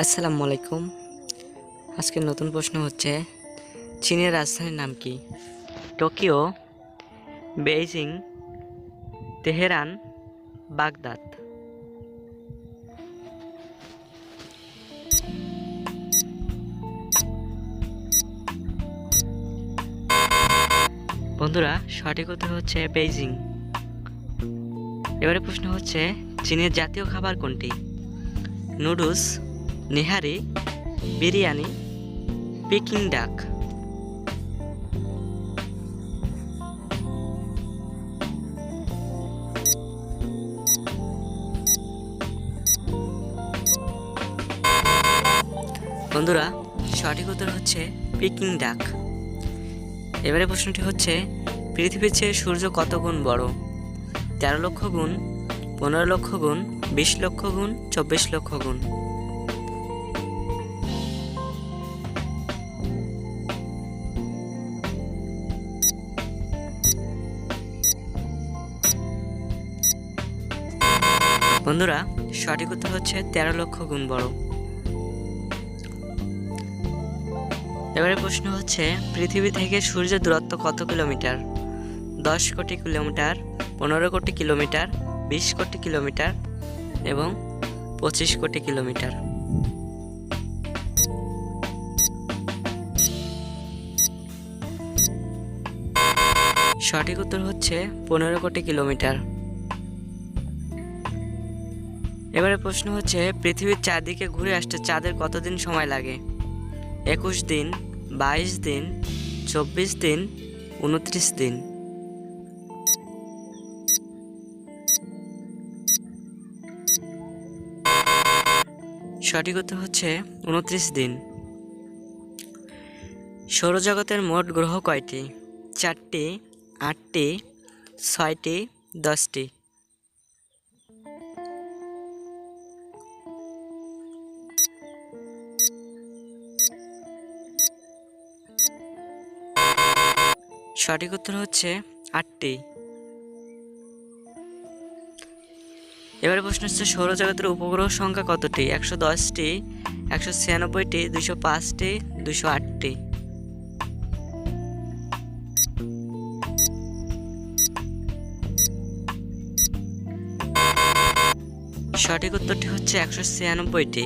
আসসালামু আলাইকুম। আজকের নতুন প্রশ্ন হচ্ছে, চীনের রাজধানীর নাম কি? Tokyo, Beijing, Tehran, Baghdad. বন্ধুরা, সঠিক উত্তর হচ্ছে বেইজিং। এবারে প্রশ্ন হচ্ছে, চীনের জাতীয় খাবার কোনটি? নুডলস, নেহারি, বিরিয়ানি, পিকিং ডাক। বন্ধুরা, সঠিক উত্তর হচ্ছে পিকিং ডাক। এবারে প্রশ্নটি হচ্ছে, পৃথিবীর চেয়ে সূর্য কত গুণ বড়? 13 লক্ষ গুণ, 15 লক্ষ গুণ, 20 লক্ষ গুণ, 24 লক্ষ গুণ। বন্ধুরা, সঠিক উত্তর হচ্ছে 13 লক্ষ গুণ বড়। এবারে প্রশ্ন হচ্ছে, পৃথিবী থেকে সূর্যের দূরত্ব কত কিলোমিটার? 10 কোটি কিলোমিটার, 15 কোটি কিলোমিটার, 20 কোটি কিলোমিটার এবং 25 কোটি কিলোমিটার। সঠিক উত্তর হচ্ছে 15 কোটি কিলোমিটার। এবারে প্রশ্ন হচ্ছে, পৃথিবীর চারদিকে ঘুরে আসতে চাঁদের কতদিন সময় লাগে? 21 দিন, 22 দিন, 24 দিন, 29 দিন। সঠিক উত্তর হচ্ছে 29 দিন। সৌরজগতের মোট গ্রহ কয়টি? 4টি, 8টি, 6টি, 10টি। সঠিক উত্তর হচ্ছে 8টি। এবারে প্রশ্ন হচ্ছে, সৌরজগতের উপগ্রহ সংখ্যা কতটি? 110টি, 196টি, 205টি, 208টি। সঠিক উত্তরটি হচ্ছে 196টি।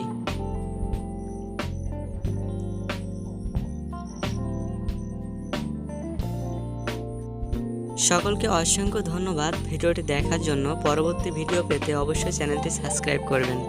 সকলকে অসংখ্য ধন্যবাদ ভিডিওটি দেখার জন্য। পরবর্তী ভিডিও পেতে অবশ্যই চ্যানেলটি সাবস্ক্রাইব করবেন।